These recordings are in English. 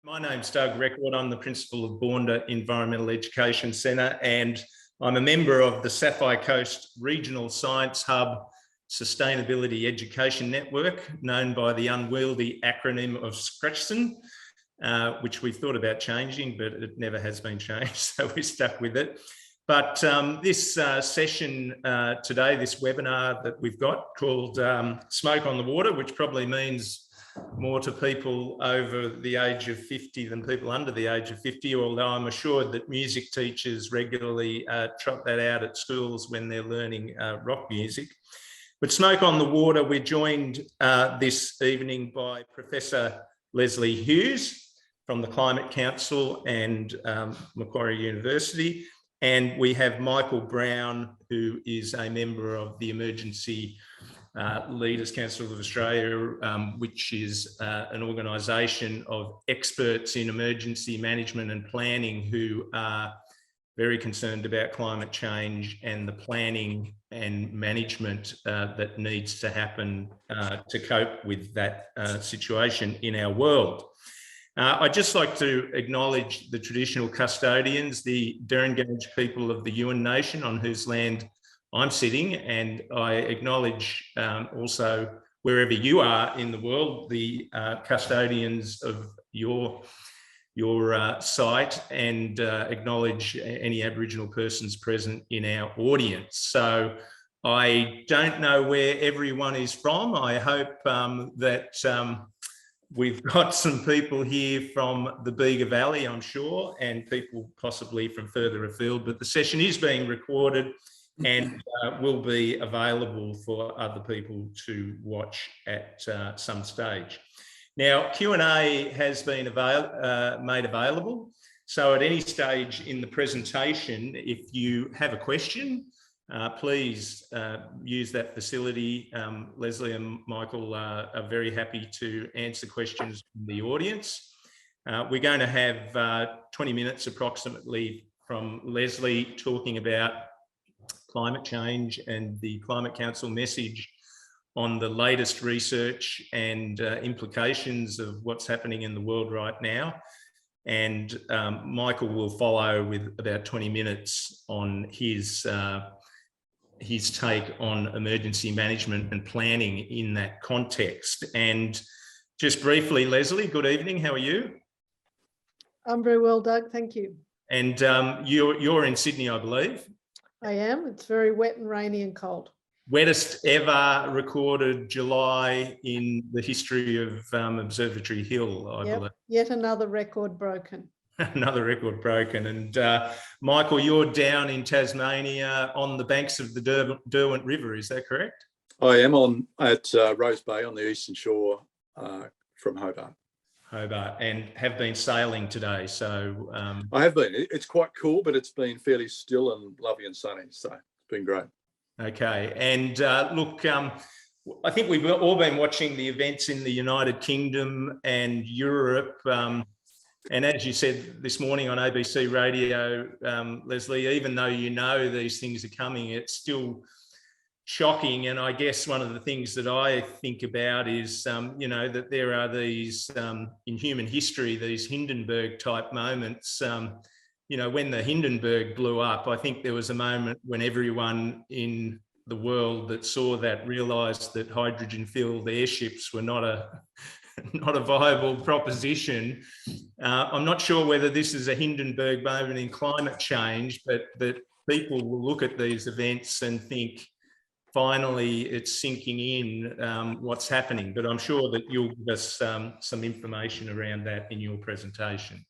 My name's Doug Record. I'm the principal of Boonda Environmental Education Centre, and I'm a member of the Sapphire Coast Regional Science Hub Sustainability Education Network, known by the unwieldy acronym of SCRECHSON, which we've thought about changing, but it never has been changed, so we're stuck with it. But this session today, this webinar that we've got called Smoke on the Water, which probably means more to people over the age of 50 than people under the age of 50, although I'm assured that music teachers regularly trot that out at schools when they're learning rock music. But Smoke on the Water, we're joined this evening by Professor Lesley Hughes from the Climate Council and Macquarie University. And we have Michael Brown, who is a member of the Emergency Leaders Council of Australia, which is an organisation of experts in emergency management and planning who are very concerned about climate change and the planning and management that needs to happen to cope with that situation in our world. I'd just like to acknowledge the traditional custodians, the Derengage people of the Yuin Nation, on whose land I'm sitting, and I acknowledge also wherever you are in the world, the custodians of your site, and acknowledge any Aboriginal persons present in our audience. So I don't know where everyone is from. I hope that we've got some people here from the Bega Valley, I'm sure, and people possibly from further afield, but the session is being recorded and will be available for other people to watch at some stage. Now, Q&A has been made available. So at any stage in the presentation, if you have a question, please use that facility. Lesley and Michael are very happy to answer questions from the audience. We're going to have 20 minutes approximately from Lesley talking about climate change and the Climate Council message on the latest research and implications of what's happening in the world right now. And Michael will follow with about 20 minutes on his take on emergency management and planning in that context. And just briefly, Lesley, good evening. How are you? I'm very well, Doug. Thank you. And you're in Sydney, I believe. I am. It's very wet and rainy and cold. Wettest ever recorded July in the history of Observatory Hill, I believe. Yet another record broken. Another record broken. And Michael, you're down in Tasmania on the banks of the Derwent River, is that correct? I am at Rose Bay on the eastern shore from Hobart. And have been sailing today, so... I have been. It's quite cool, but it's been fairly still and lovely and sunny, so it's been great. Okay, and look, I think we've all been watching the events in the United Kingdom and Europe, and as you said this morning on ABC Radio, Lesley, even though you know these things are coming, it's still shocking. And I guess one of the things that I think about is, you know, that there are these, in human history, these Hindenburg type moments. You know, when the Hindenburg blew up, I think there was a moment when everyone in the world that saw that realised that hydrogen-fueled airships were not a viable proposition. I'm not sure whether this is a Hindenburg moment in climate change, but that people will look at these events and think, finally, it's sinking in what's happening. But I'm sure that you'll give us some information around that in your presentation.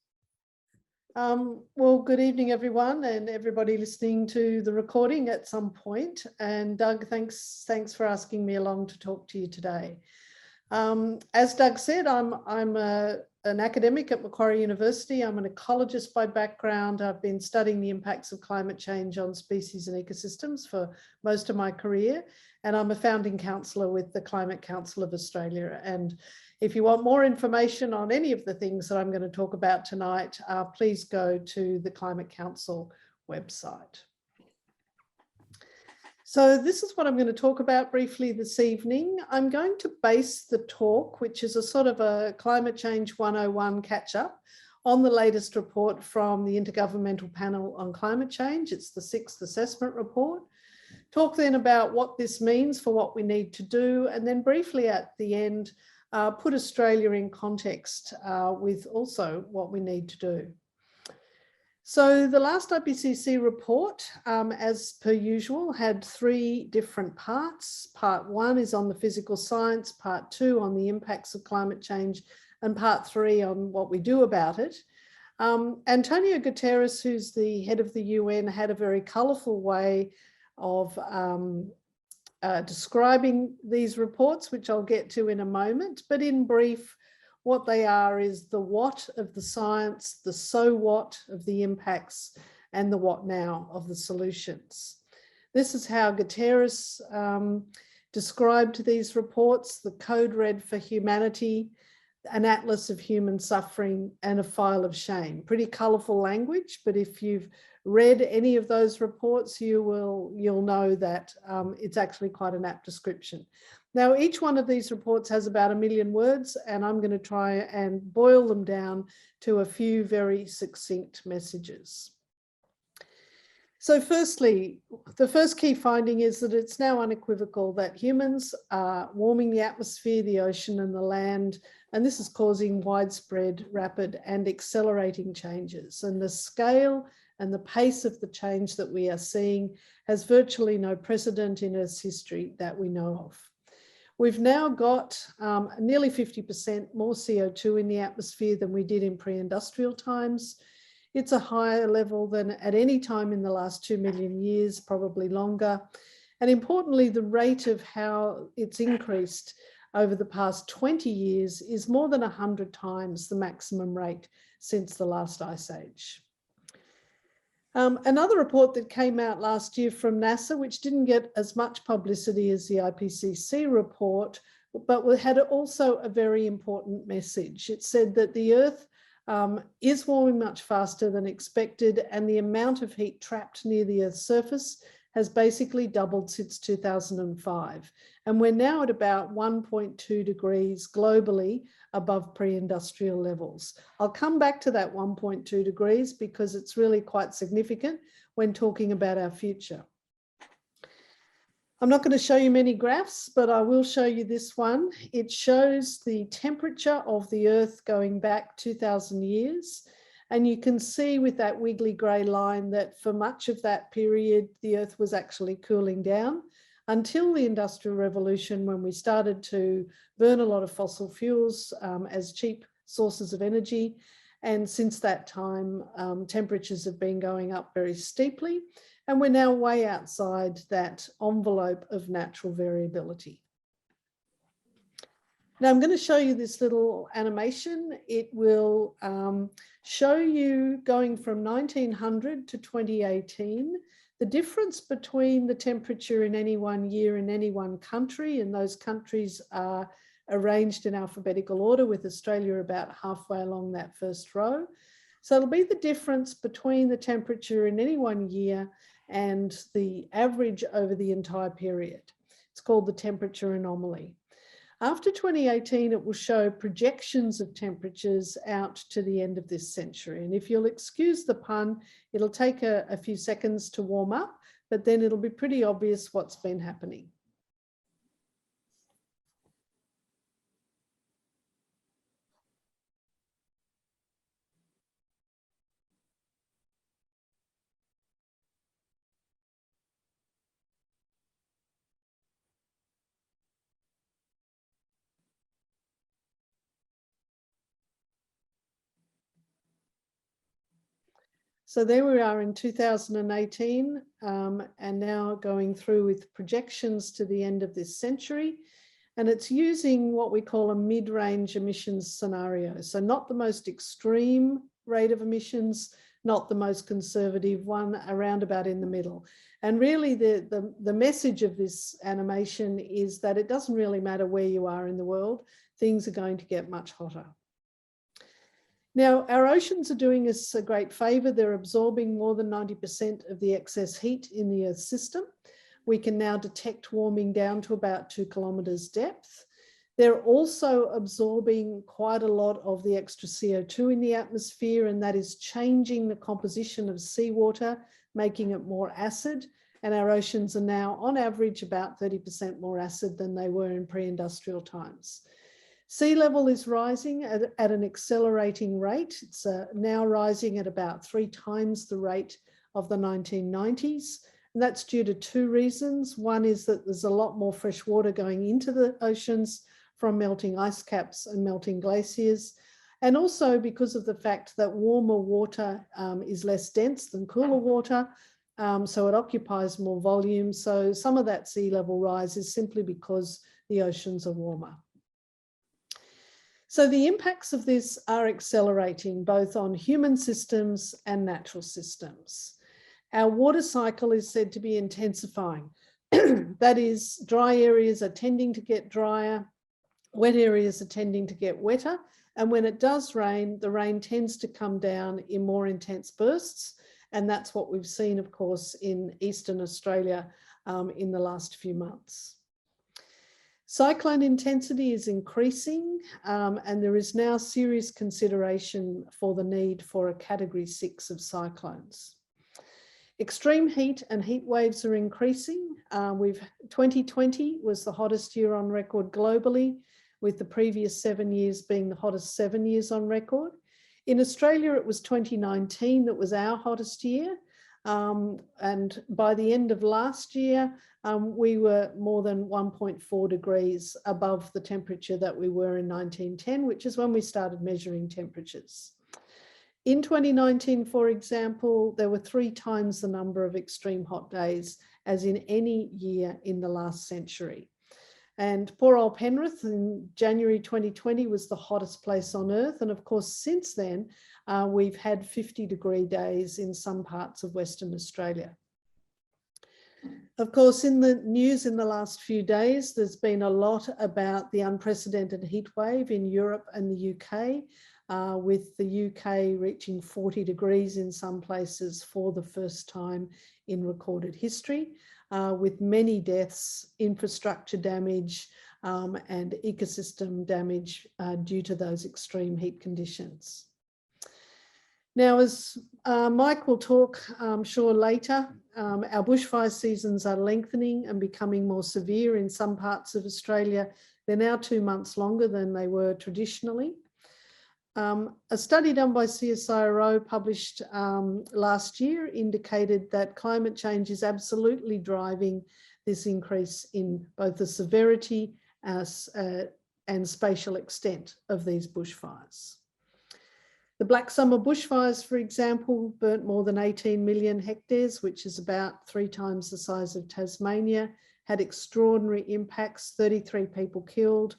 Well, good evening, everyone, and everybody listening to the recording at some point. And Doug, thanks for asking me along to talk to you today. As Doug said, I'm an academic at Macquarie University. I'm an ecologist by background. I've been studying the impacts of climate change on species and ecosystems for most of my career. And I'm a founding councillor with the Climate Council of Australia. And if you want more information on any of the things that I'm going to talk about tonight, please go to the Climate Council website. So this is what I'm going to talk about briefly this evening. I'm going to base the talk, which is a sort of a Climate Change 101 catch-up, on the latest report from the Intergovernmental Panel on Climate Change. It's the 6th assessment report. Talk then about what this means for what we need to do, and then briefly at the end, put Australia in context with also what we need to do. So the last IPCC report, as per usual, had 3 different parts. Part 1 is on the physical science, part 2 on the impacts of climate change, and part 3 on what we do about it. Antonio Guterres, who's the head of the UN, had a very colourful way of describing these reports, which I'll get to in a moment. But in brief, what they are is the what of the science, the so what of the impacts, and the what now of the solutions. This is how Guterres described these reports: the code red for humanity, an atlas of human suffering, and a file of shame. Pretty colourful language, but if you've read any of those reports, you'll know that it's actually quite an apt description. Now, each one of these reports has about 1 million words, and I'm going to try and boil them down to a few very succinct messages. So firstly, the first key finding is that it's now unequivocal that humans are warming the atmosphere, the ocean, and the land, and this is causing widespread, rapid, and accelerating changes. And the scale and the pace of the change that we are seeing has virtually no precedent in Earth's history that we know of. We've now got nearly 50% more CO2 in the atmosphere than we did in pre-industrial times. It's a higher level than at any time in the last 2 million years, probably longer. And importantly, the rate of how it's increased over the past 20 years is more than 100 times the maximum rate since the last ice age. Another report that came out last year from NASA, which didn't get as much publicity as the IPCC report, but had also a very important message. It said that the Earth is warming much faster than expected, and the amount of heat trapped near the Earth's surface has basically doubled since 2005. And we're now at about 1.2 degrees globally above pre-industrial levels. I'll come back to that 1.2 degrees because it's really quite significant when talking about our future. I'm not going to show you many graphs, but I will show you this one. It shows the temperature of the Earth going back 2,000 years. And you can see with that wiggly grey line that for much of that period, the Earth was actually cooling down until the Industrial Revolution, when we started to burn a lot of fossil fuels as cheap sources of energy. And since that time, temperatures have been going up very steeply. And we're now way outside that envelope of natural variability. Now I'm going to show you this little animation. It will show you going from 1900 to 2018, the difference between the temperature in any one year in any one country, and those countries are arranged in alphabetical order, with Australia about halfway along that first row. So it'll be the difference between the temperature in any one year and the average over the entire period. It's called the temperature anomaly. After 2018, it will show projections of temperatures out to the end of this century. And if you'll excuse the pun, it'll take a few seconds to warm up, but then it'll be pretty obvious what's been happening. So there we are in 2018, and now going through with projections to the end of this century. And it's using what we call a mid-range emissions scenario. So not the most extreme rate of emissions, not the most conservative one, around about in the middle. And really the message of this animation is that it doesn't really matter where you are in the world, things are going to get much hotter. Now, our oceans are doing us a great favour. They're absorbing more than 90% of the excess heat in the Earth's system. We can now detect warming down to about 2 kilometres depth. They're also absorbing quite a lot of the extra CO2 in the atmosphere, and that is changing the composition of seawater, making it more acid. And our oceans are now, on average, about 30% more acid than they were in pre-industrial times. Sea level is rising at an accelerating rate. It's now rising at about 3 times the rate of the 1990s. And that's due to 2 reasons. One is that there's a lot more fresh water going into the oceans from melting ice caps and melting glaciers. And also because of the fact that warmer water is less dense than cooler water, so it occupies more volume. So some of that sea level rise is simply because the oceans are warmer. So the impacts of this are accelerating both on human systems and natural systems. Our water cycle is said to be intensifying. That is, dry areas are tending to get drier, wet areas are tending to get wetter, and when it does rain, the rain tends to come down in more intense bursts, and that's what we've seen, of course, in Eastern Australia in the last few months. Cyclone intensity is increasing, and there is now serious consideration for the need for a Category 6 of cyclones. Extreme heat and heat waves are increasing. 2020 was the hottest year on record globally, with the previous 7 years being the hottest 7 years on record. In Australia, it was 2019 that was our hottest year. And by the end of last year, we were more than 1.4 degrees above the temperature that we were in 1910, which is when we started measuring temperatures. In 2019, for example, there were 3 times the number of extreme hot days as in any year in the last century. And poor old Penrith in January 2020 was the hottest place on Earth. And of course, since then, we've had 50-degree days in some parts of Western Australia. Of course, in the news in the last few days, there's been a lot about the unprecedented heat wave in Europe and the UK, with the UK reaching 40 degrees in some places for the first time in recorded history. With many deaths, infrastructure damage, and ecosystem damage due to those extreme heat conditions. Now, as Mike will talk, I'm sure later, our bushfire seasons are lengthening and becoming more severe in some parts of Australia. They're now 2 months longer than they were traditionally. A study done by CSIRO published last year indicated that climate change is absolutely driving this increase in both the severity and spatial extent of these bushfires. The Black Summer bushfires, for example, burnt more than 18 million hectares, which is about 3 times the size of Tasmania, had extraordinary impacts, 33 people killed,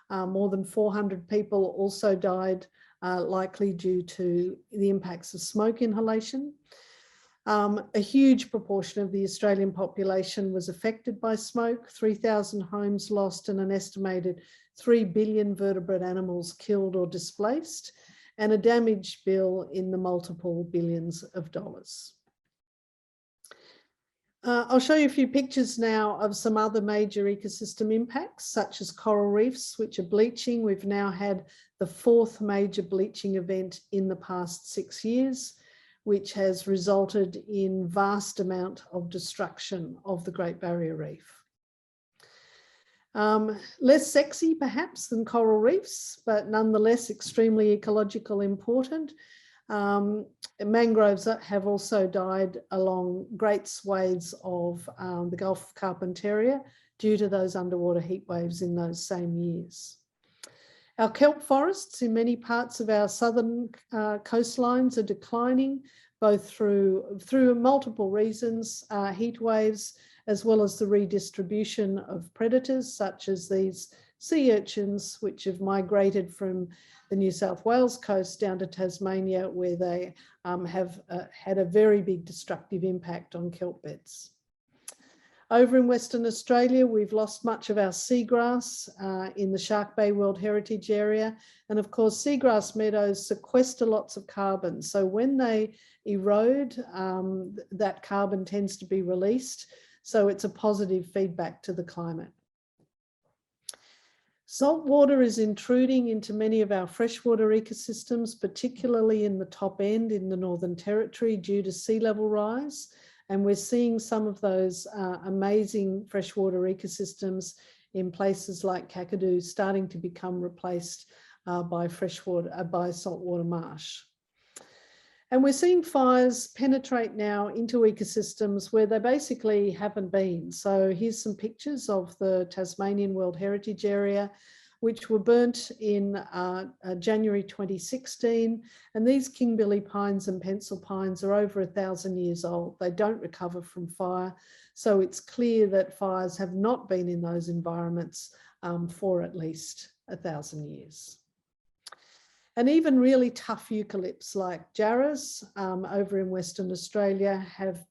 more than 400 people also died, likely due to the impacts of smoke inhalation. A huge proportion of the Australian population was affected by smoke, 3,000 homes lost and an estimated 3 billion vertebrate animals killed or displaced, and a damage bill in the multiple billions of dollars. I'll show you a few pictures now of some other major ecosystem impacts, such as coral reefs, which are bleaching. We've now had the 4th major bleaching event in the past 6 years, which has resulted in vast amount of destruction of the Great Barrier Reef. Less sexy perhaps than coral reefs, but nonetheless extremely ecological important. Mangroves have also died along great swathes of the Gulf of Carpentaria due to those underwater heat waves in those same years. Our kelp forests in many parts of our southern coastlines are declining, both through multiple reasons, heat waves, as well as the redistribution of predators such as these sea urchins, which have migrated from the New South Wales coast down to Tasmania, where they have had a very big destructive impact on kelp beds. Over in Western Australia, we've lost much of our seagrass in the Shark Bay World Heritage Area. And of course, seagrass meadows sequester lots of carbon. So when they erode, that carbon tends to be released. So it's a positive feedback to the climate. Salt water is intruding into many of our freshwater ecosystems, particularly in the top end in the Northern Territory due to sea level rise. And we're seeing some of those amazing freshwater ecosystems in places like Kakadu starting to become replaced by saltwater marsh. And we're seeing fires penetrate now into ecosystems where they basically haven't been. So here's some pictures of the Tasmanian World Heritage Area, which were burnt in January 2016. And these Kingbilly pines and pencil pines are over 1,000 years old. They don't recover from fire. So it's clear that fires have not been in those environments for at least 1,000 years. And even really tough eucalypts like jarrahs over in Western Australia have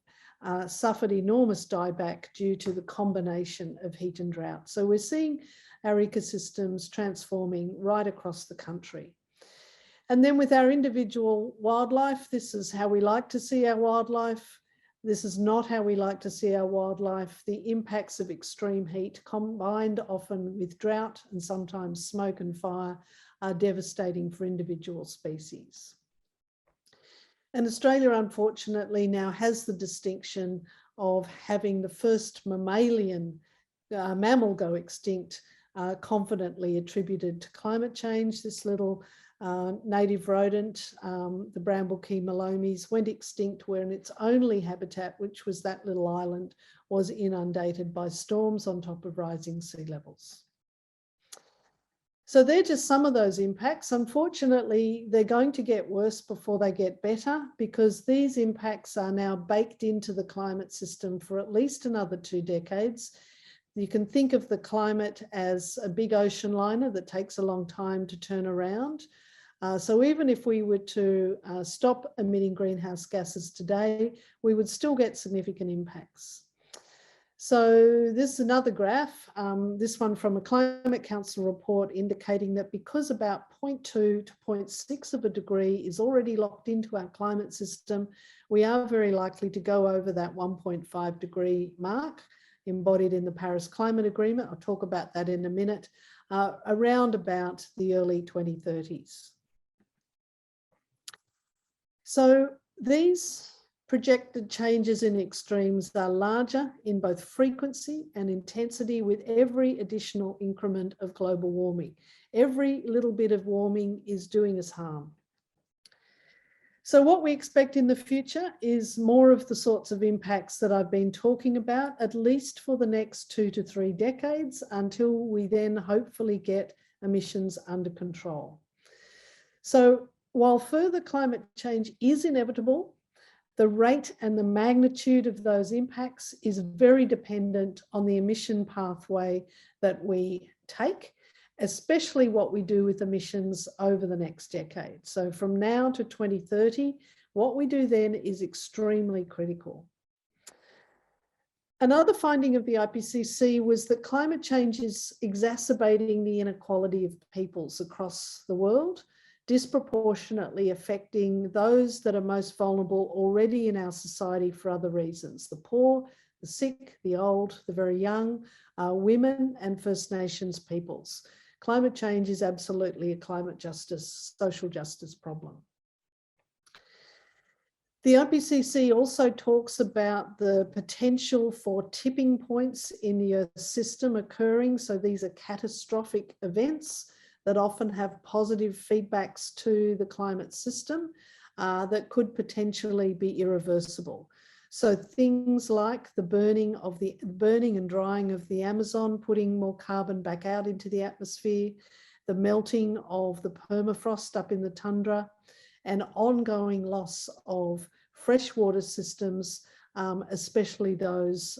suffered enormous dieback due to the combination of heat and drought. So we're seeing our ecosystems transforming right across the country. And then with our individual wildlife, this is how we like to see our wildlife. This is not how we like to see our wildlife. The impacts of extreme heat combined often with drought and sometimes smoke and fire are devastating for individual species. And Australia, unfortunately, now has the distinction of having the first mammalian mammal go extinct, confidently attributed to climate change. This little native rodent, the bramblecea malomes, went extinct when its only habitat, which was that little island, was inundated by storms on top of rising sea levels. So they're just some of those impacts. Unfortunately, they're going to get worse before they get better because these impacts are now baked into the climate system for at least another 2 decades. You can think of the climate as a big ocean liner that takes a long time to turn around. So even if we were to stop emitting greenhouse gases today, we would still get significant impacts. So this is another graph, this one from a Climate Council report indicating that because about 0.2 to 0.6 of a degree is already locked into our climate system, we are very likely to go over that 1.5 degree mark embodied in the Paris Climate Agreement. I'll talk about that in a minute, around about the early 2030s. So these projected changes in extremes are larger in both frequency and intensity with every additional increment of global warming. Every little bit of warming is doing us harm. So what we expect in the future is more of the sorts of impacts that I've been talking about, at least for the next 2 to 3 decades, until we then hopefully get emissions under control. So while further climate change is inevitable, the rate and the magnitude of those impacts is very dependent on the emission pathway that we take, especially what we do with emissions over the next decade. So from now to 2030, what we do then is extremely critical. Another finding of the IPCC was that climate change is exacerbating the inequality of peoples across the world, disproportionately affecting those that are most vulnerable already in our society for other reasons: the poor, the sick, the old, the very young, women and First Nations peoples. Climate change is absolutely a climate justice, social justice problem. The IPCC also talks about the potential for tipping points in the Earth system occurring. So these are catastrophic events that often have positive feedbacks to the climate system that could potentially be irreversible. So things like the burning and drying of the Amazon, putting more carbon back out into the atmosphere, the melting of the permafrost up in the tundra, and ongoing loss of freshwater systems, especially those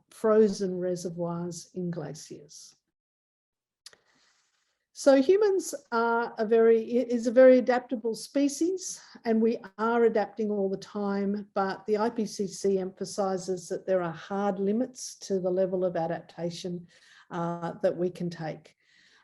frozen reservoirs in glaciers. So humans are a very adaptable species, and we are adapting all the time, but the IPCC emphasises that there are hard limits to the level of adaptation that we can take.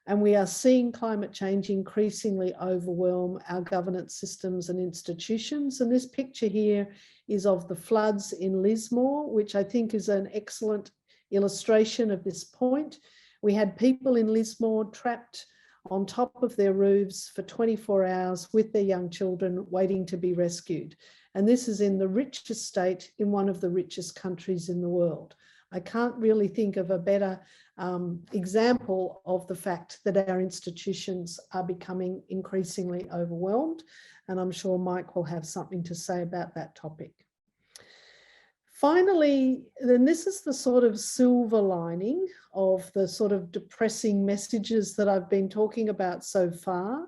And we are seeing climate change increasingly overwhelm our governance systems and institutions. And this picture here is of the floods in Lismore, which I think is an excellent illustration of this point. We had people in Lismore trapped on top of their roofs for 24 hours with their young children waiting to be rescued. And this is in the richest state in one of the richest countries in the world. I can't really think of a better example of the fact that our institutions are becoming increasingly overwhelmed. And I'm sure Mike will have something to say about that topic. Finally, then this is the sort of silver lining of the sort of depressing messages that I've been talking about so far,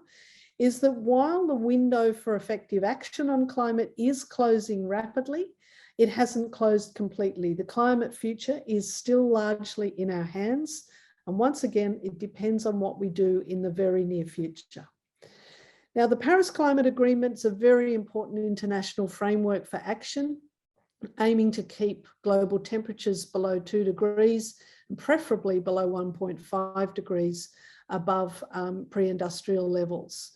is that while the window for effective action on climate is closing rapidly, it hasn't closed completely. The climate future is still largely in our hands. And once again, it depends on what we do in the very near future. Now, the Paris Climate Agreement is a very important international framework for action, aiming to keep global temperatures below 2 degrees, and preferably below 1.5 degrees above pre-industrial levels.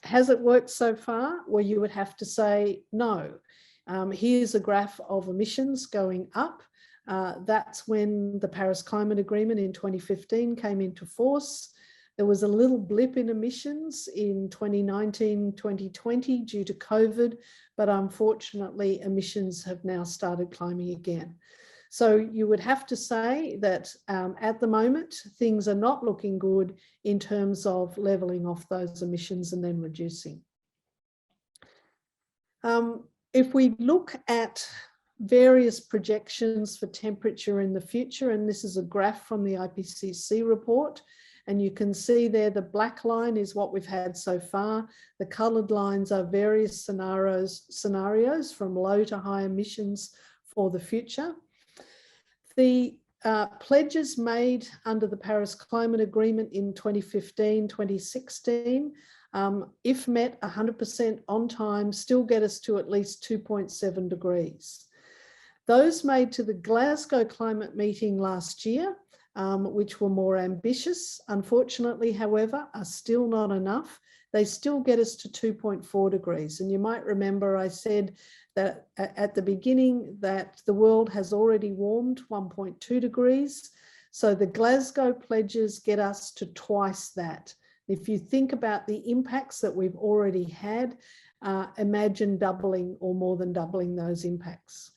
Has it worked so far? Well, you would have to say no. Here's a graph of emissions going up. That's when the Paris Climate Agreement in 2015 came into force. There was a little blip in emissions in 2019, 2020 due to COVID, but unfortunately emissions have now started climbing again. So you would have to say that at the moment, things are not looking good in terms of levelling off those emissions and then reducing. If we look at various projections for temperature in the future, and this is a graph from the IPCC report, and you can see there the black line is what we've had so far. The coloured lines are various scenarios from low to high emissions for the future. The pledges made under the Paris Climate Agreement in 2015, 2016, if met 100% on time, still get us to at least 2.7 degrees. Those made to the Glasgow climate meeting last year, which were more ambitious, unfortunately, however, are still not enough. They still get us to 2.4 degrees. And you might remember I said that at the beginning that the world has already warmed 1.2 degrees. So the Glasgow pledges get us to twice that. If you think about the impacts that we've already had, imagine doubling or more than doubling those impacts.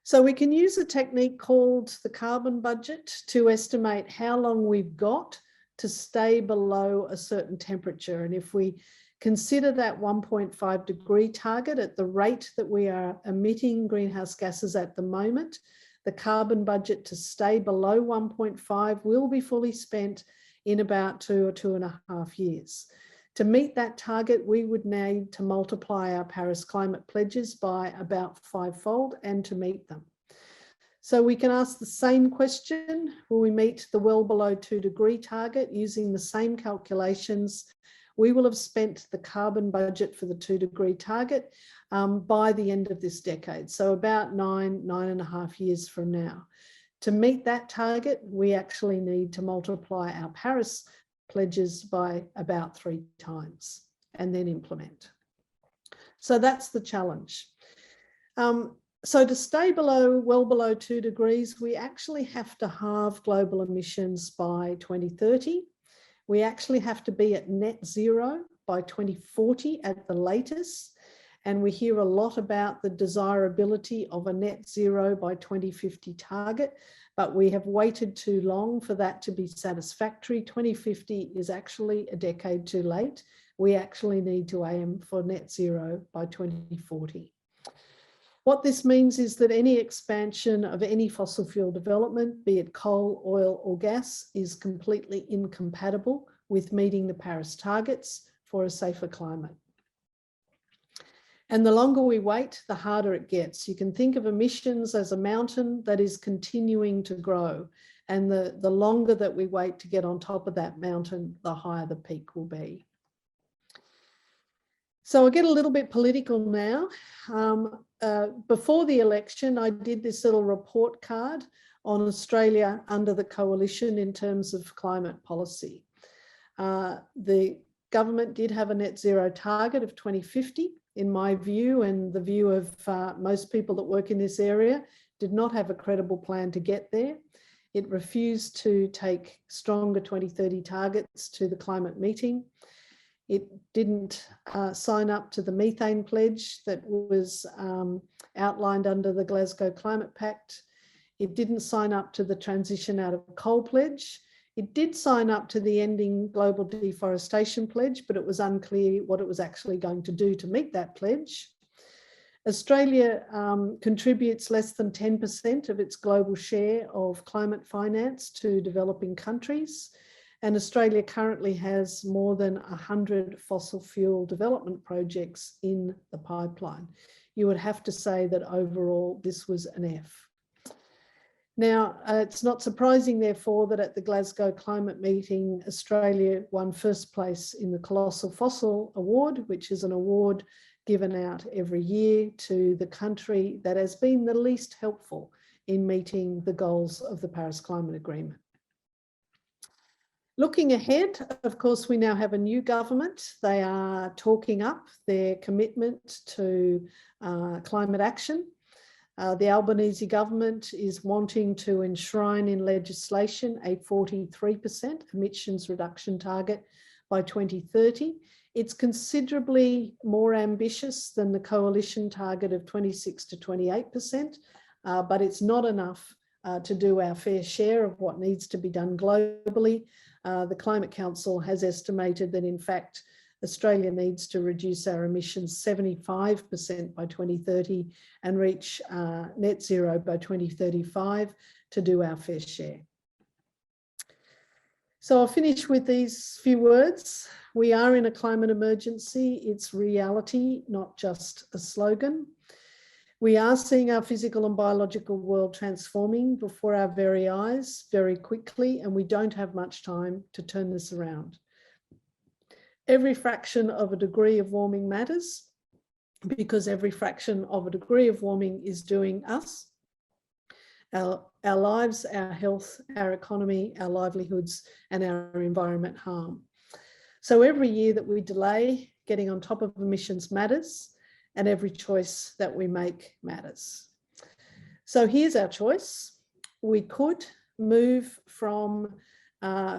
So we can use a technique called the carbon budget to estimate how long we've got to stay below a certain temperature. And if we consider that 1.5 degree target at the rate that we are emitting greenhouse gases at the moment, the carbon budget to stay below 1.5 will be fully spent in about 2 or 2.5 years. To meet that target, we would need to multiply our Paris climate pledges by about 5-fold and to meet them. So we can ask the same question, will we meet the well below 2 degree target using the same calculations? We will have spent the carbon budget for the 2 degree target by the end of this decade. So about 9.5 years from now. To meet that target, we actually need to multiply our Paris pledges by about 3 times and then implement. So that's the challenge. So to stay well below 2 degrees, we actually have to halve global emissions by 2030. We actually have to be at net zero by 2040 at the latest. And we hear a lot about the desirability of a net zero by 2050 target, but we have waited too long for that to be satisfactory. 2050 is actually a decade too late. We actually need to aim for net zero by 2040. What this means is that any expansion of any fossil fuel development, be it coal, oil or gas, is completely incompatible with meeting the Paris targets for a safer climate. And the longer we wait, the harder it gets. You can think of emissions as a mountain that is continuing to grow. And the longer that we wait to get on top of that mountain, the higher the peak will be. So I'll get a little bit political now. Before the election, I did this little report card on Australia under the coalition in terms of climate policy. The government did have a net zero target of 2050, in my view, and the view of most people that work in this area, did not have a credible plan to get there. It refused to take stronger 2030 targets to the climate meeting. It didn't sign up to the methane pledge that was outlined under the Glasgow Climate Pact. It didn't sign up to the transition out of coal pledge. It did sign up to the ending global deforestation pledge, but it was unclear what it was actually going to do to meet that pledge. Australia contributes less than 10% of its global share of climate finance to developing countries. And Australia currently has more than 100 fossil fuel development projects in the pipeline. You would have to say that overall this was an F. Now, it's not surprising, therefore, that at the Glasgow Climate Meeting, Australia won first place in the Colossal Fossil Award, which is an award given out every year to the country that has been the least helpful in meeting the goals of the Paris Climate Agreement. Looking ahead, of course, we now have a new government. They are talking up their commitment to climate action. The Albanese government is wanting to enshrine in legislation a 43% emissions reduction target by 2030. It's considerably more ambitious than the coalition target of 26 to 28%, but it's not enough to do our fair share of what needs to be done globally. The Climate Council has estimated that, in fact, Australia needs to reduce our emissions 75% by 2030 and reach net zero by 2035 to do our fair share. So I'll finish with these few words. We are in a climate emergency. It's reality, not just a slogan. We are seeing our physical and biological world transforming before our very eyes very quickly, and we don't have much time to turn this around. Every fraction of a degree of warming matters, because every fraction of a degree of warming is doing us, our lives, our health, our economy, our livelihoods, and our environment harm. So every year that we delay getting on top of emissions matters, and every choice that we make matters. So here's our choice. We could move from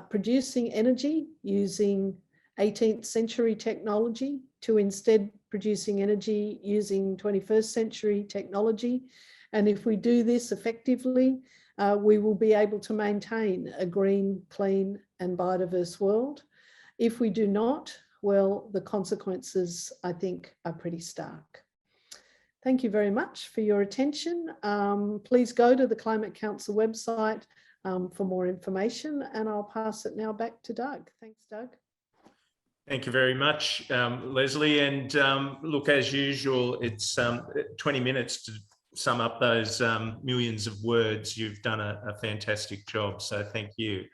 producing energy using 18th century technology to instead producing energy using 21st century technology. And if we do this effectively, we will be able to maintain a green, clean, and biodiverse world. If we do not, well, the consequences, I think, are pretty stark. Thank you very much for your attention. Please go to the Climate Council website for more information, and I'll pass it now back to Doug. Thanks, Doug. Thank you very much, Lesley. And look, as usual, it's 20 minutes to sum up those millions of words. You've done a fantastic job, so thank you.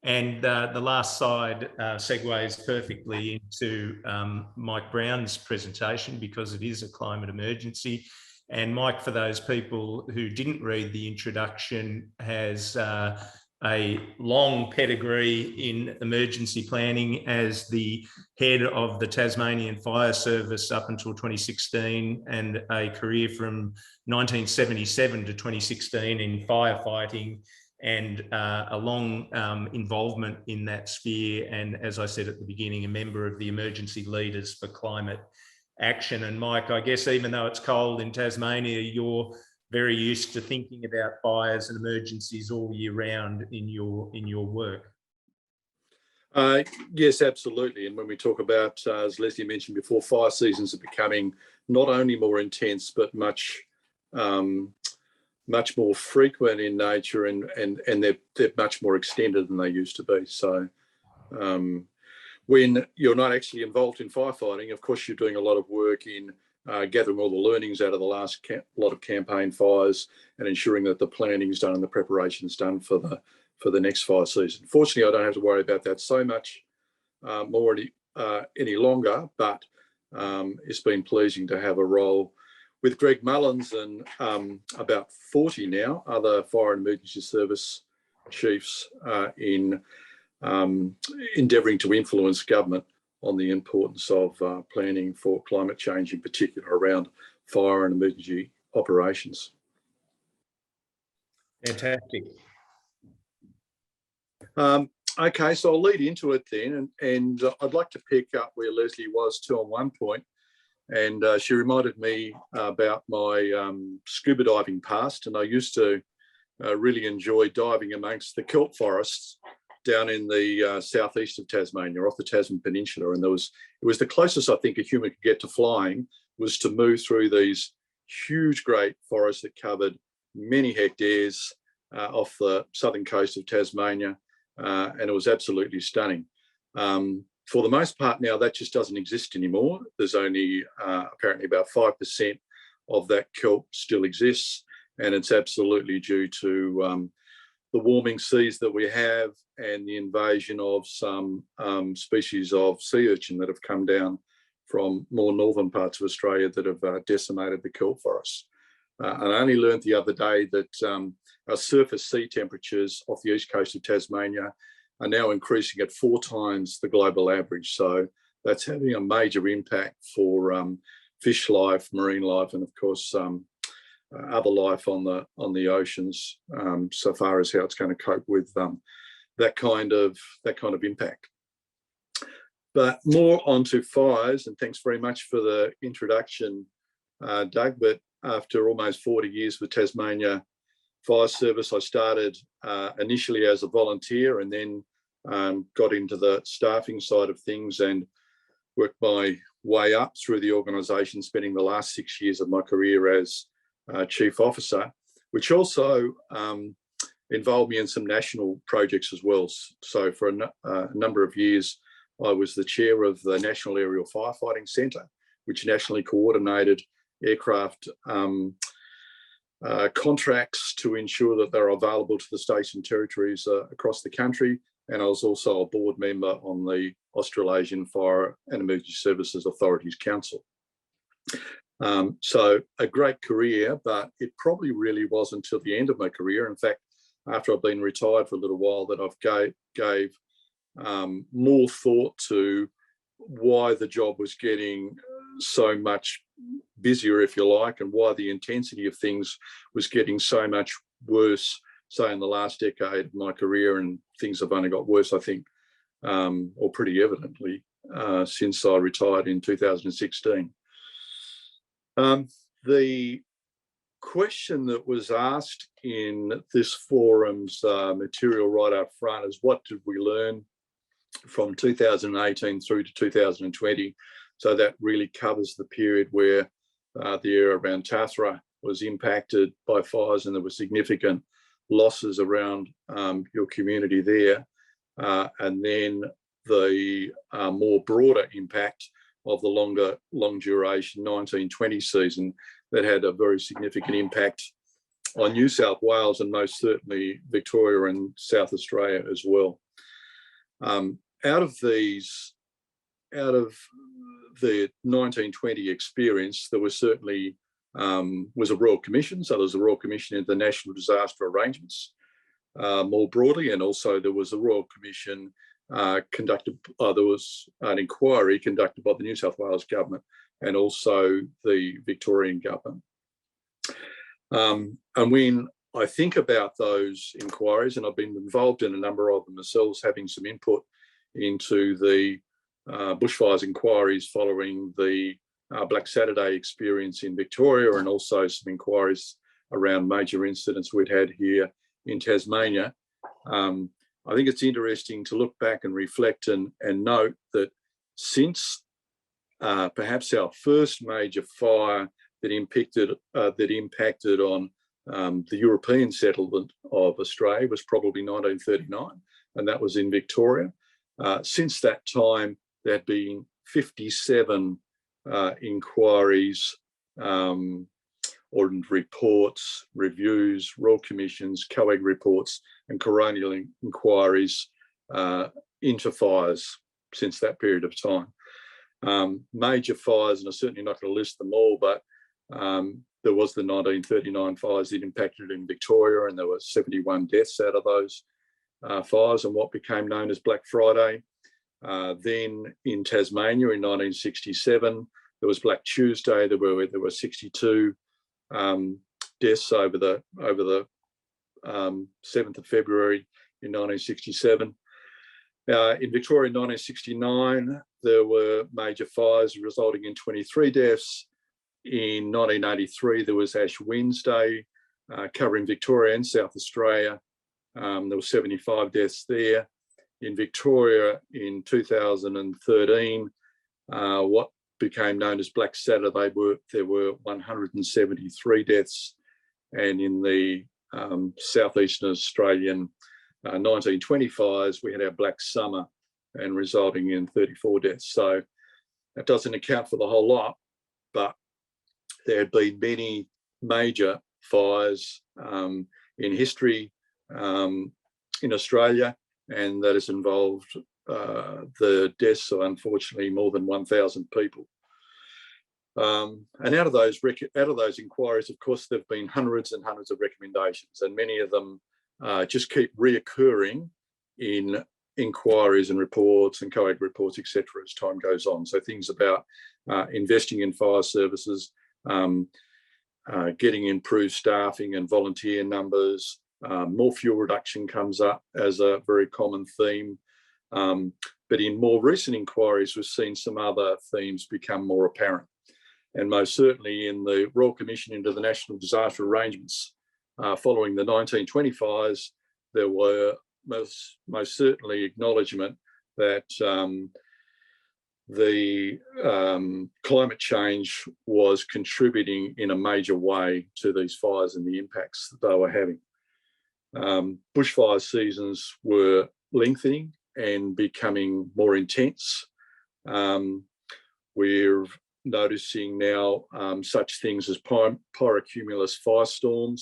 And the last slide segues perfectly into Mike Brown's presentation, because it is a climate emergency. And Mike, for those people who didn't read the introduction, has a long pedigree in emergency planning as the head of the Tasmanian Fire Service up until 2016, and a career from 1977 to 2016 in firefighting, and a long involvement in that sphere. And as I said at the beginning, a member of the Emergency Leaders for Climate Action. And Mike, I guess even though it's cold in Tasmania, you're very used to thinking about fires and emergencies all year round in your work. Yes, absolutely. And when we talk about, as Lesley mentioned before, fire seasons are becoming not only more intense, but much more frequent in nature, and they're much more extended than they used to be. So when you're not actually involved in firefighting, of course, you're doing a lot of work in gathering all the learnings out of the last lot of campaign fires and ensuring that the planning is done and the preparation is done for the next fire season. Fortunately, I don't have to worry about that so much more any longer, but it's been pleasing to have a role with Greg Mullins and about 40 now other fire and emergency service chiefs in endeavouring to influence government on the importance of planning for climate change, in particular around fire and emergency operations. Fantastic. Okay, so I'll lead into it then, and I'd like to pick up where Lesley was to on one point, and she reminded me about my scuba diving past, and I used to really enjoy diving amongst the kelp forests down in the southeast of Tasmania, off the Tasman Peninsula, and it was the closest I think a human could get to flying, was to move through these huge, great forests that covered many hectares off the southern coast of Tasmania, and it was absolutely stunning. For the most part now, that just doesn't exist anymore. There's only apparently about 5% of that kelp still exists, and it's absolutely due to the warming seas that we have and the invasion of some species of sea urchin that have come down from more northern parts of Australia that have decimated the kelp forests. And I only learned the other day that our surface sea temperatures off the east coast of Tasmania are now increasing at 4 times the global average. So that's having a major impact for fish life, marine life, and of course other life on the oceans, so far as how it's going to cope with that kind of impact. But more onto fires, and thanks very much for the introduction, Doug. But after almost 40 years with Tasmania Fire Service, I started initially as a volunteer, and then got into the staffing side of things and worked my way up through the organisation, spending the last 6 years of my career as Chief Officer, which also involved me in some national projects as well. So for a number of years, I was the chair of the National Aerial Firefighting Centre, which nationally coordinated aircraft contracts to ensure that they're available to the states and territories across the country. And I was also a board member on the Australasian Fire and Emergency Services Authorities Council. So a great career, but it probably really wasn't until the end of my career. In fact, after I've been retired for a little while, that I've gave more thought to why the job was getting so much busier, if you like, and why the intensity of things was getting so much worse, say in the last decade of my career, and things have only got worse, I think, or pretty evidently, since I retired in 2016. The question that was asked in this forum's material right up front is, what did we learn from 2018 through to 2020? So that really covers the period where the area around Tathra was impacted by fires, and there were significant losses around your community there. And then the more broader impact of the long duration 1920 season that had a very significant impact on New South Wales, and most certainly Victoria and South Australia as well. Out of the 1920 experience, there was certainly was a Royal Commission. So there was a Royal Commission into the National Disaster Arrangements more broadly, and also there was a Royal Commission conducted. There was an inquiry conducted by the New South Wales government and also the Victorian government. And when I think about those inquiries, and I've been involved in a number of them myself, having some input into the bushfires inquiries following the Black Saturday experience in Victoria, and also some inquiries around major incidents we'd had here in Tasmania. I think it's interesting to look back and reflect and note that since perhaps our first major fire that impacted on the European settlement of Australia was probably 1939, and that was in Victoria. Since that time, there had been 57 inquiries, or reports, reviews, Royal Commissions, COAG reports, and coronial inquiries into fires since that period of time. Major fires, and I'm certainly not going to list them all, but There was the 1939 fires that impacted in Victoria, and there were 71 deaths out of those fires and what became known as Black Friday. Then in Tasmania in 1967, there was Black Tuesday. There were 62 deaths over the 7th of February in 1967. In Victoria in 1969, there were major fires resulting in 23 deaths. In 1983, there was Ash Wednesday, covering Victoria and South Australia. There were 75 deaths there. In Victoria in 2013, what became known as Black Saturday, there were 173 deaths. And in the southeastern Australian 1920 fires, we had our Black Summer, and resulting in 34 deaths. So that doesn't account for the whole lot, but there had been many major fires in history in Australia, and that has involved the deaths of, unfortunately, more than 1,000 people. And out of those inquiries, of course, there have been hundreds and hundreds of recommendations, and many of them just keep reoccurring in inquiries and reports and co-ed reports, etc., as time goes on. So things about investing in fire services, getting improved staffing and volunteer numbers, more fuel reduction comes up as a very common theme. But in more recent inquiries, we've seen some other themes become more apparent. And most certainly in the Royal Commission into the National Disaster Arrangements following the 1920 fires, there were most certainly acknowledgement that the climate change was contributing in a major way to these fires and the impacts that they were having. Bushfire seasons were lengthening and becoming more intense. We're noticing now such things as pyrocumulus firestorms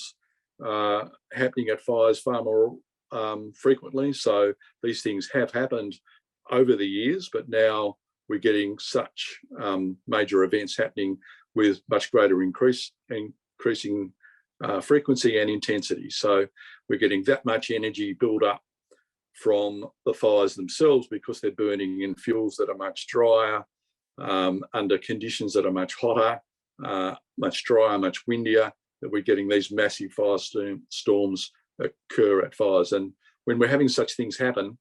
happening at fires far more frequently. So these things have happened over the years, but now we're getting such major events happening with much greater increasing frequency and intensity. So we're getting that much energy build up from the fires themselves because they're burning in fuels that are much drier, under conditions that are much hotter, much drier, much windier, that we're getting these massive storms occur at fires. And when we're having such things happen,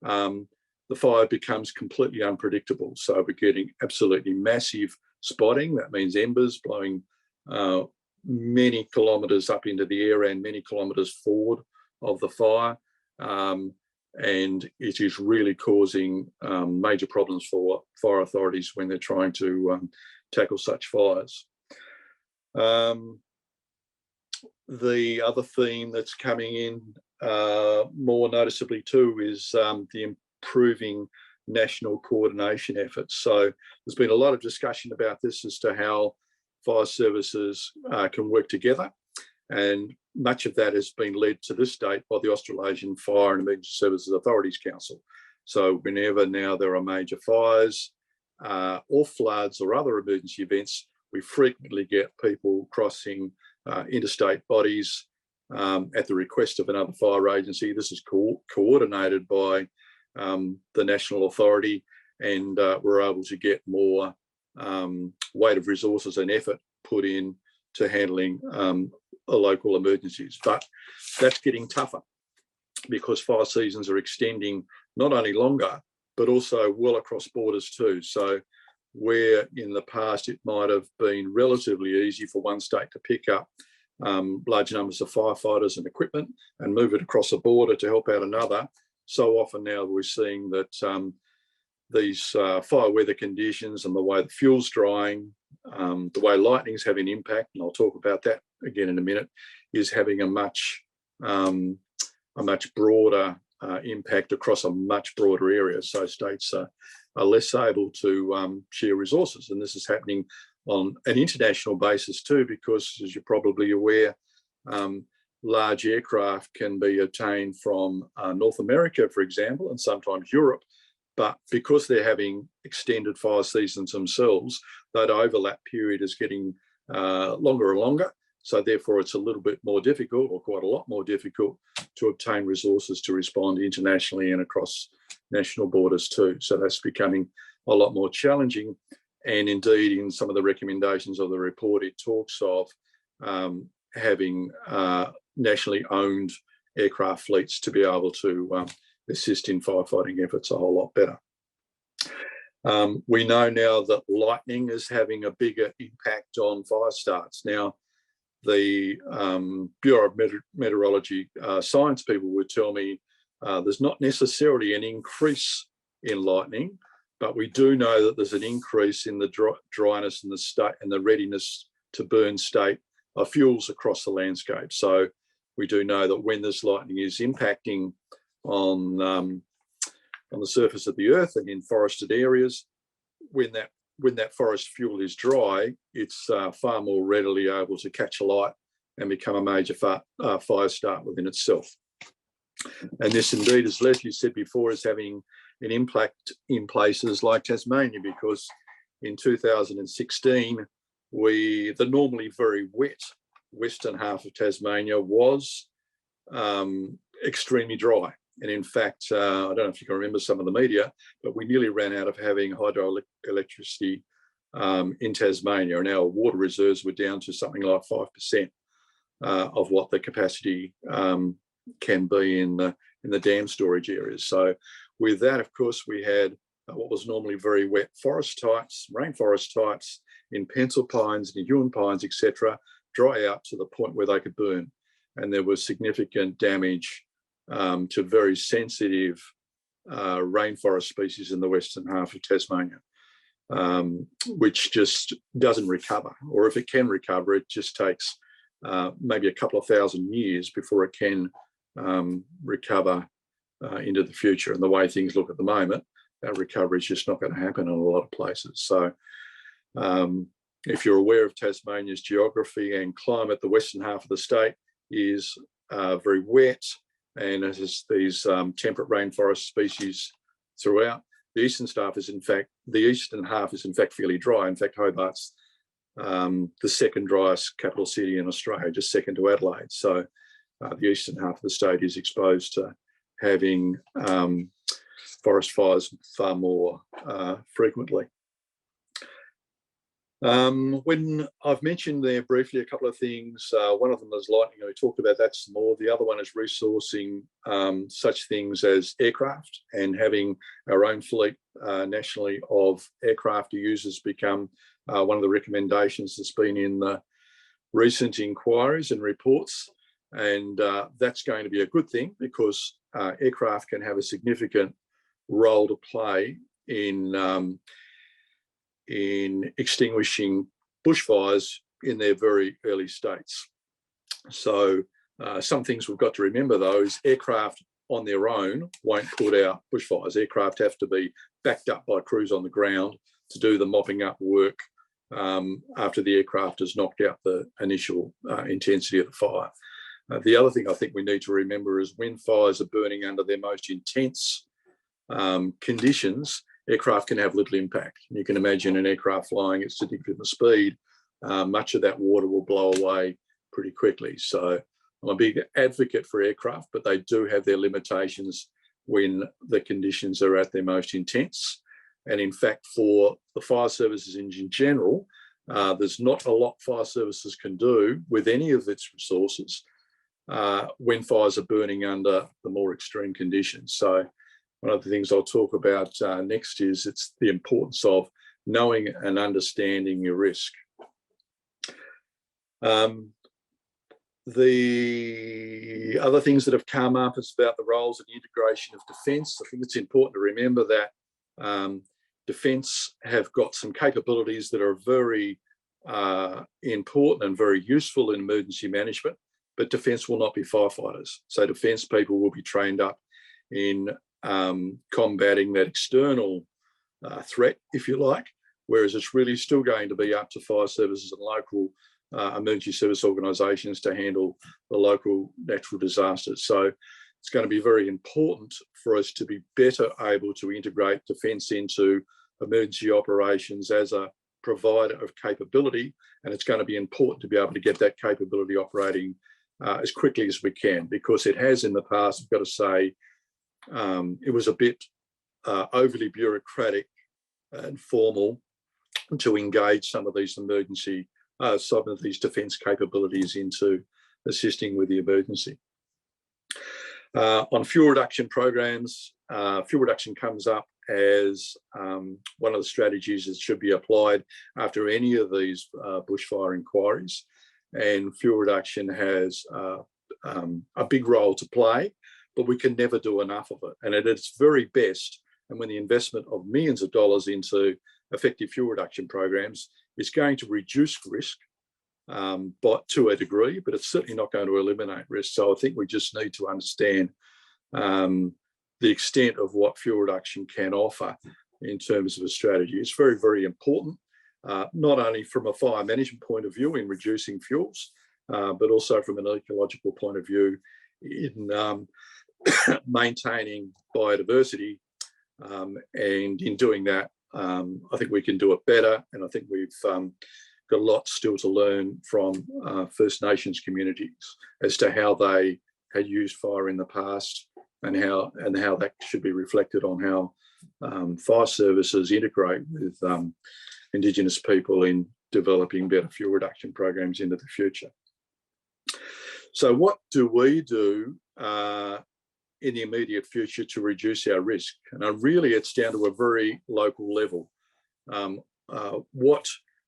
the fire becomes completely unpredictable. So we're getting absolutely massive spotting. That means embers blowing many kilometres up into the air and many kilometres forward of the fire. And it is really causing major problems for fire authorities when they're trying to tackle such fires. The other theme that's coming in more noticeably too is the improving national coordination efforts. So there's been a lot of discussion about this as to how fire services can work together, and much of that has been led to this date by the Australasian Fire and Emergency Services Authorities Council. So whenever now there are major fires or floods or other emergency events, we frequently get people crossing interstate bodies at the request of another fire agency. This is coordinated by the national authority, and we're able to get more weight of resources and effort put in to handling local emergencies. But that's getting tougher because fire seasons are extending not only longer, but also well across borders too. So where in the past it might have been relatively easy for one state to pick up large numbers of firefighters and equipment and move it across a border to help out another, so often now we're seeing that these fire weather conditions and the way the fuel's drying, the way lightning's having impact, and I'll talk about that again in a minute, is having a much broader impact across a much broader area. So states are less able to share resources, and this is happening on an international basis too, because as you're probably aware, large aircraft can be obtained from North America, for example, and sometimes Europe. But because they're having extended fire seasons themselves, that overlap period is getting longer and longer. So therefore, it's a little bit more difficult, or quite a lot more difficult, to obtain resources to respond internationally and across national borders too. So that's becoming a lot more challenging. And indeed, in some of the recommendations of the report, it talks of having nationally owned aircraft fleets to be able to assist in firefighting efforts a whole lot better. We know now that lightning is having a bigger impact on fire starts. Now, the Bureau of Meteorology science people would tell me there's not necessarily an increase in lightning, but we do know that there's an increase in the dryness and the state and the readiness to burn state of fuels across the landscape. So we do know that when this lightning is impacting on the surface of the earth and in forested areas, when that forest fuel is dry, it's far more readily able to catch alight and become a major fire start within itself. And this indeed, as Lesley said before, is having an impact in places like Tasmania, because in 2016, the normally very wet western half of Tasmania was extremely dry. And in fact, I don't know if you can remember some of the media, but we nearly ran out of having hydroelectricity in Tasmania, and our water reserves were down to something like 5% of what the capacity can be in the dam storage areas. So with that, of course, we had what was normally very wet forest types, rainforest types in pencil pines and Huon pines, etc., dry out to the point where they could burn. And there was significant damage to very sensitive rainforest species in the western half of Tasmania, which just doesn't recover. Or if it can recover, it just takes maybe a couple of thousand years before it can recover into the future. And the way things look at the moment, that recovery is just not going to happen in a lot of places. So if you're aware of Tasmania's geography and climate, the western half of the state is very wet, and it has these temperate rainforest species throughout. The eastern half is in fact fairly dry. In fact, Hobart's the second driest capital city in Australia, just second to Adelaide. So the eastern half of the state is exposed to having forest fires far more frequently. When I've mentioned there briefly a couple of things, one of them is lightning, we talked about that some more. The other one is resourcing such things as aircraft, and having our own fleet nationally of aircraft to use has become one of the recommendations that's been in the recent inquiries and reports. And that's going to be a good thing, because aircraft can have a significant role to play in extinguishing bushfires in their very early states. So some things we've got to remember, though, is aircraft on their own won't put out bushfires. Aircraft have to be backed up by crews on the ground to do the mopping up work after the aircraft has knocked out the initial intensity of the fire. The other thing I think we need to remember is when fires are burning under their most intense conditions, aircraft can have little impact. You can imagine an aircraft flying at significant speed, much of that water will blow away pretty quickly. So I'm a big advocate for aircraft, but they do have their limitations when the conditions are at their most intense. And in fact, for the fire services in general, there's not a lot fire services can do with any of its resources when fires are burning under the more extreme conditions. So one of the things I'll talk about next is it's the importance of knowing and understanding your risk. The other things that have come up is about the roles and the integration of defence. I think it's important to remember that defence have got some capabilities that are very important and very useful in emergency management, but defence will not be firefighters. So defence people will be trained up in combating that external threat, if you like, whereas it's really still going to be up to fire services and local emergency service organisations to handle the local natural disasters. So it's going to be very important for us to be better able to integrate defence into emergency operations as a provider of capability, and it's going to be important to be able to get that capability operating as quickly as we can, because it has in the past, I've got to say, it was a bit overly bureaucratic and formal to engage some of these defence capabilities into assisting with the emergency. On fuel reduction programs, fuel reduction comes up as one of the strategies that should be applied after any of these bushfire inquiries, and fuel reduction has a big role to play, but we can never do enough of it. And at its very best, and when the investment of millions of dollars into effective fuel reduction programs is going to reduce risk, but to a degree, but it's certainly not going to eliminate risk. So I think we just need to understand the extent of what fuel reduction can offer in terms of a strategy. It's very, very important, not only from a fire management point of view in reducing fuels, but also from an ecological point of view in maintaining biodiversity. And in doing that, I think we can do it better. And I think we've got a lot still to learn from First Nations communities as to how they had used fire in the past, and how that should be reflected on how fire services integrate with Indigenous people in developing better fuel reduction programs into the future. So what do we do in the immediate future to reduce our risk? And really it's down to a very local level.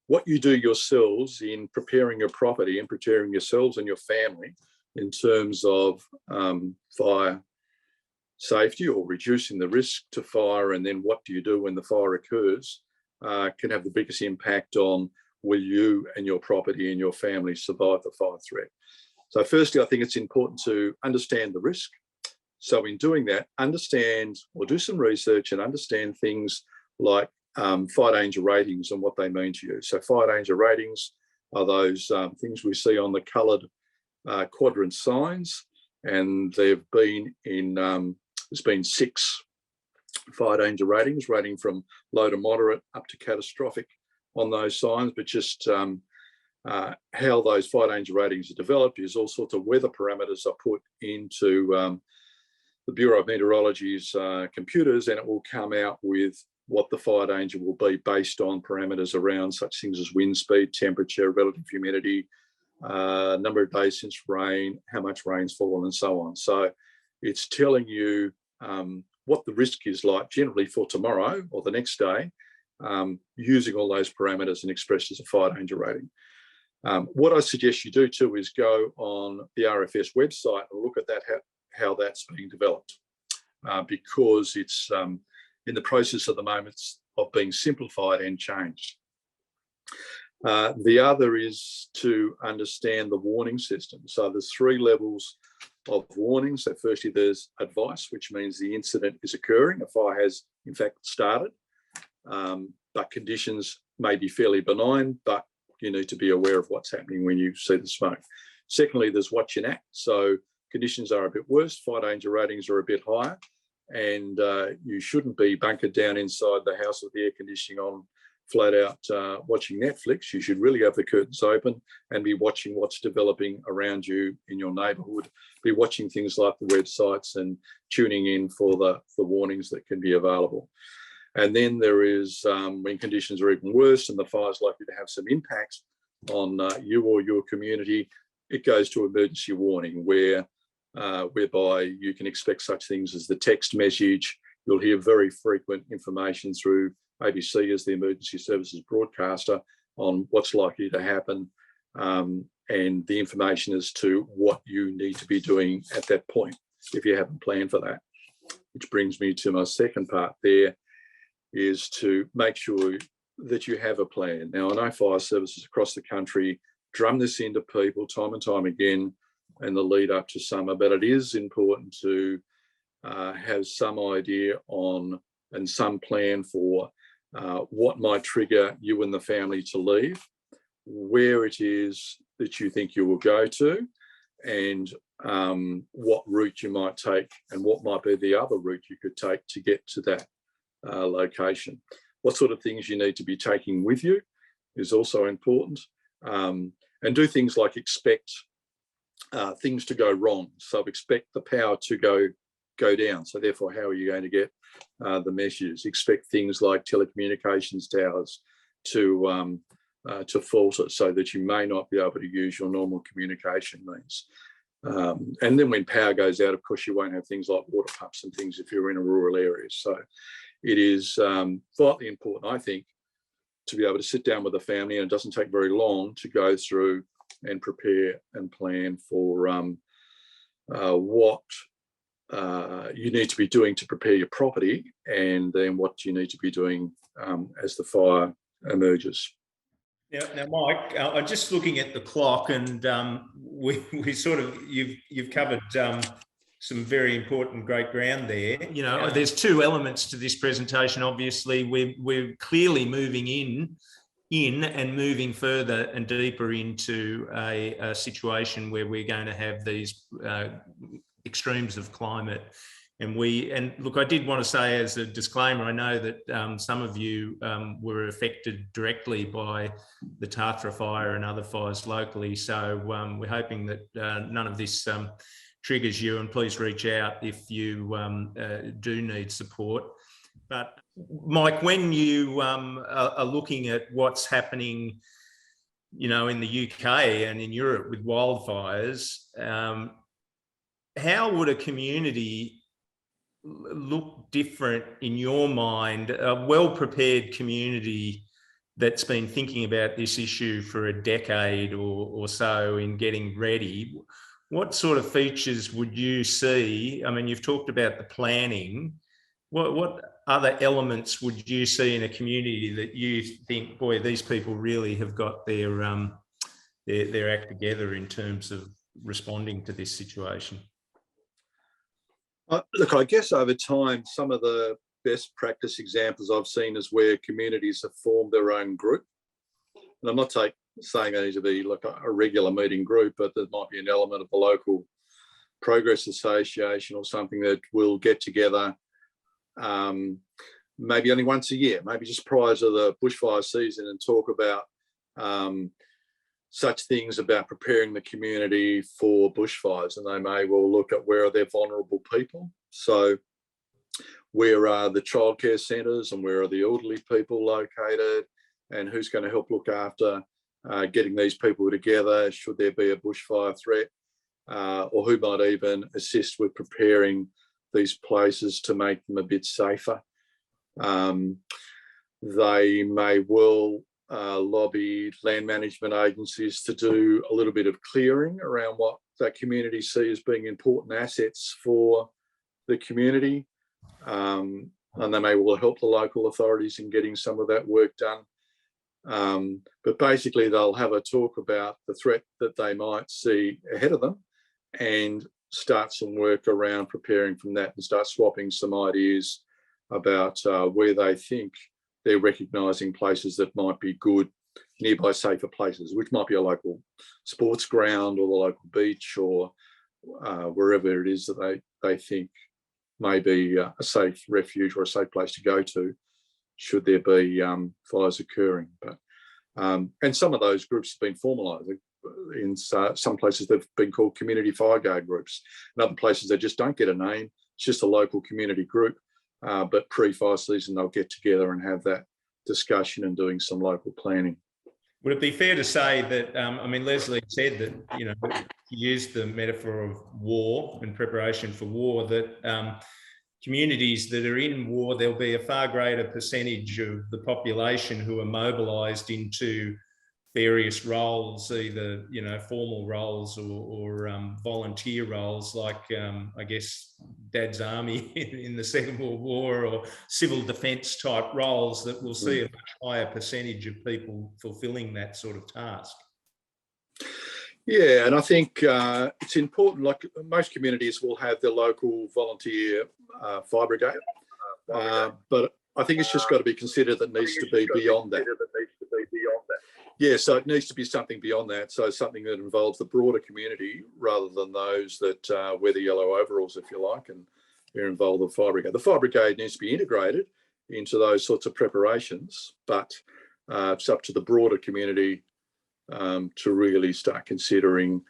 What you do yourselves in preparing your property and preparing yourselves and your family in terms of fire safety or reducing the risk to fire, and then what do you do when the fire occurs, can have the biggest impact on will you and your property and your family survive the fire threat. So firstly, I think it's important to understand the risk. So in doing that, understand or do some research and understand things like fire danger ratings and what they mean to you. So fire danger ratings are those things we see on the coloured quadrant signs, and they've been in, there's been 6 fire danger ratings, rating from low to moderate up to catastrophic on those signs. But just how those fire danger ratings are developed is all sorts of weather parameters are put into the Bureau of Meteorology's computers, and it will come out with what the fire danger will be based on parameters around such things as wind speed, temperature, relative humidity, number of days since rain, how much rain's fallen, and so on. So it's telling you what the risk is like generally for tomorrow or the next day, using all those parameters and expressed as a fire danger rating. What I suggest you do too is go on the RFS website and look at that, how that's being developed, because it's in the process at the moment of being simplified and changed. The other is to understand the warning system. So there's 3 levels of warning. So firstly, there's advice, which means the incident is occurring. A fire has in fact started, but conditions may be fairly benign, but you need to be aware of what's happening when you see the smoke. Secondly, there's watch and act. So conditions are a bit worse, fire danger ratings are a bit higher, and you shouldn't be bunkered down inside the house with the air conditioning on, flat out watching Netflix. You should really have the curtains open and be watching what's developing around you in your neighbourhood. Be watching things like the websites and tuning in for the warnings that can be available. And then there is, when conditions are even worse and the fire's likely to have some impact on you or your community, it goes to emergency warning, whereby you can expect such things as the text message. You'll hear very frequent information through ABC as the emergency services broadcaster on what's likely to happen, and the information as to what you need to be doing at that point if you haven't planned for that. Which brings me to my second part there, is to make sure that you have a plan. Now, I know fire services across the country drum this into people time and time again in the lead up to summer, but it is important to have some idea on and some plan for what might trigger you and the family to leave, where it is that you think you will go to, and what route you might take and what might be the other route you could take to get to that location. What sort of things you need to be taking with you, is also important. And do things like expect things to go wrong. So expect the power to go down. So therefore, how are you going to get the messages? Expect things like telecommunications towers to falter, so that you may not be able to use your normal communication means. And then when power goes out, of course, you won't have things like water pumps and things if you're in a rural area. So it is vitally important, I think, to be able to sit down with a family, and it doesn't take very long to go through and prepare and plan for what you need to be doing to prepare your property, and then what you need to be doing as the fire emerges. Now, Mike, I'm just looking at the clock, and we sort of you've covered some very important great ground there. You know, there's two elements to this presentation. Obviously, we're clearly moving in and moving further and deeper into a situation where we're going to have these extremes of climate. And look, I did want to say as a disclaimer, I know that some of you were affected directly by the Tatra fire and other fires locally. So we're hoping that none of this triggers you, and please reach out if you do need support. But Mike, when you are looking at what's happening, you know, in the UK and in Europe with wildfires, how would a community look different in your mind, a well-prepared community that's been thinking about this issue for a decade or so in getting ready? What sort of features would you see? I mean, you've talked about the planning. What other elements would you see in a community that you think, boy, these people really have got their act together in terms of responding to this situation? Look, I guess over time, some of the best practice examples I've seen is where communities have formed their own group. And I'm not saying they need to be like a regular meeting group, but there might be an element of the local progress association or something that will get together maybe only once a year, maybe just prior to the bushfire season, and talk about such things about preparing the community for bushfires. And they may well look at where are their vulnerable people. So where are the childcare centres and where are the elderly people located, and who's going to help look after getting these people together should there be a bushfire threat, or who might even assist with preparing these places to make them a bit safer. They may well lobby land management agencies to do a little bit of clearing around what that community see as being important assets for the community. And they may well help the local authorities in getting some of that work done. But basically they'll have a talk about the threat that they might see ahead of them and start some work around preparing from that, and start swapping some ideas about where they think they're recognising places that might be good, nearby safer places, which might be a local sports ground or the local beach or wherever it is that they think may be a safe refuge or a safe place to go to should there be fires occurring. But and some of those groups have been formalised. In some places they've been called community fire guard groups. In other places they just don't get a name. It's just a local community group. But pre-fire season they'll get together and have that discussion and doing some local planning. Would it be fair to say that, I mean, Lesley said that, you know, she used the metaphor of war and preparation for war, that communities that are in war, there'll be a far greater percentage of the population who are mobilised into various roles, either, you know, formal roles or volunteer roles, like I guess Dad's Army in the Second World War, or civil defence type roles, that will see a much higher percentage of people fulfilling that sort of task. Yeah, and I think it's important, like most communities will have their local volunteer fire brigade, but I think it's just got to be considered that needs to be beyond that. Yeah, so it needs to be something beyond that. So something that involves the broader community rather than those that wear the yellow overalls, if you like, and are involved in the fire brigade. The fire brigade needs to be integrated into those sorts of preparations, but it's up to the broader community to really start considering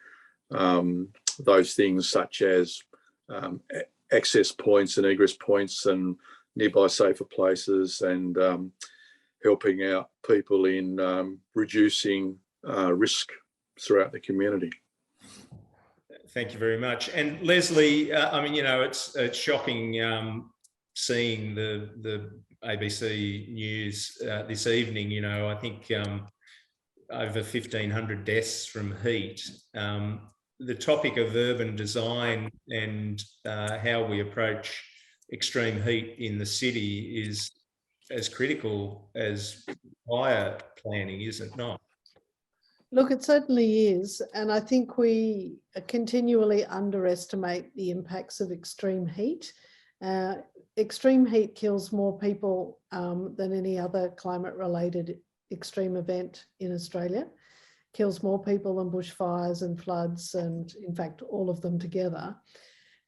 those things such as access points and egress points and nearby safer places, and helping out people in reducing risk throughout the community. Thank you very much. And Lesley, I mean, you know, it's shocking seeing the ABC news this evening. You know, I think over 1,500 deaths from heat. The topic of urban design and how we approach extreme heat in the city is as critical as fire planning, is it not? Look, it certainly is. And I think we continually underestimate the impacts of extreme heat. Extreme heat kills more people than any other climate-related extreme event in Australia. Kills more people than bushfires and floods, and in fact, all of them together.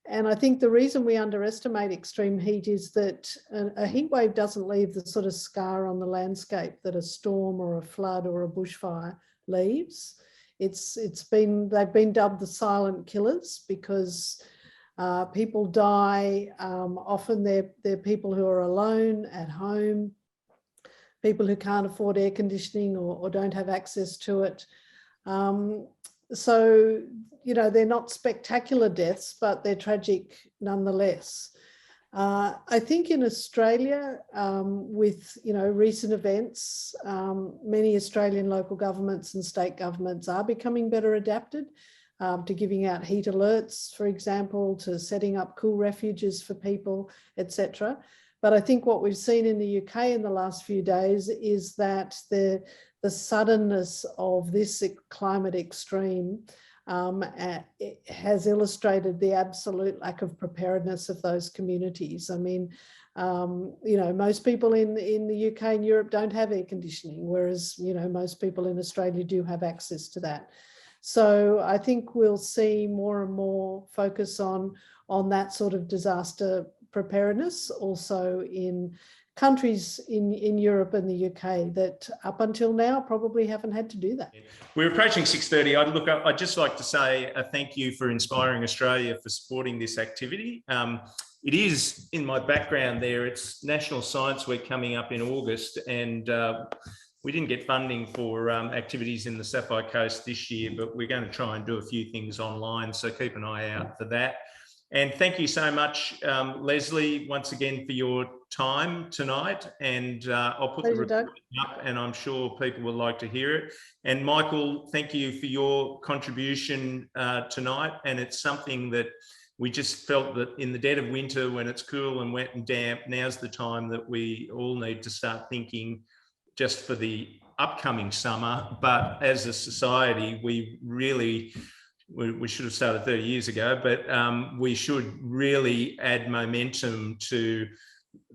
And I think the reason we underestimate extreme heat is that a heat wave doesn't leave the sort of scar on the landscape that a storm or a flood or a bushfire leaves. They've been dubbed the silent killers because people die. Often they're people who are alone at home, people who can't afford air conditioning or don't have access to it. So, you know, they're not spectacular deaths, but they're tragic nonetheless. I think in Australia, with, you know, recent events, many Australian local governments and state governments are becoming better adapted to giving out heat alerts, for example, to setting up cool refuges for people, etc. But I think what we've seen in the UK in the last few days is that the suddenness of this climate extreme has illustrated the absolute lack of preparedness of those communities. I mean, you know, most people in the UK and Europe don't have air conditioning, whereas, you know, most people in Australia do have access to that. So I think we'll see more and more focus on that sort of disaster preparedness also in countries in Europe and the UK that up until now probably haven't had to do that. We're approaching 6:30. I'd just like to say a thank you for inspiring Australia for supporting this activity. It is in my background there. It's National Science Week coming up in August, and we didn't get funding for activities in the Sapphire Coast this year, but we're going to try and do a few things online, so keep an eye out for that. And thank you so much, Lesley, once again for your time tonight. And I'll put the recording up, and I'm sure people will like to hear it. And Michael, thank you for your contribution tonight. And it's something that we just felt that in the dead of winter, when it's cool and wet and damp, now's the time that we all need to start thinking just for the upcoming summer. But as a society, we should have started 30 years ago, but we should really add momentum to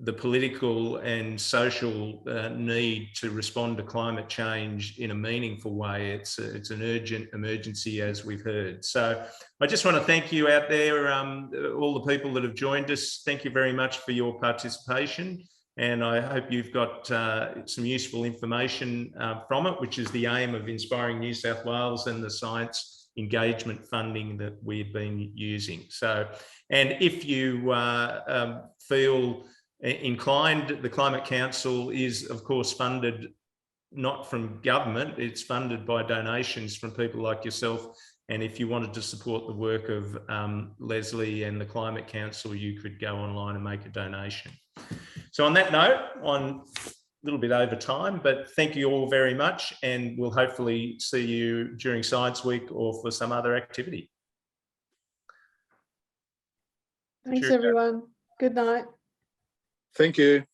the political and social need to respond to climate change in a meaningful way. It's an urgent emergency, as we've heard. So I just want to thank you out there, all the people that have joined us. Thank you very much for your participation. And I hope you've got some useful information from it, which is the aim of Inspiring New South Wales and the science engagement funding that we've been using. So, and if you feel inclined, the Climate Council is of course funded not from government, it's funded by donations from people like yourself. And if you wanted to support the work of Lesley and the Climate Council, you could go online and make a donation. So on that note, on a little bit over time, but thank you all very much, and we'll hopefully see you during Science Week or for some other activity. Thanks, everyone. Good night. Thank you.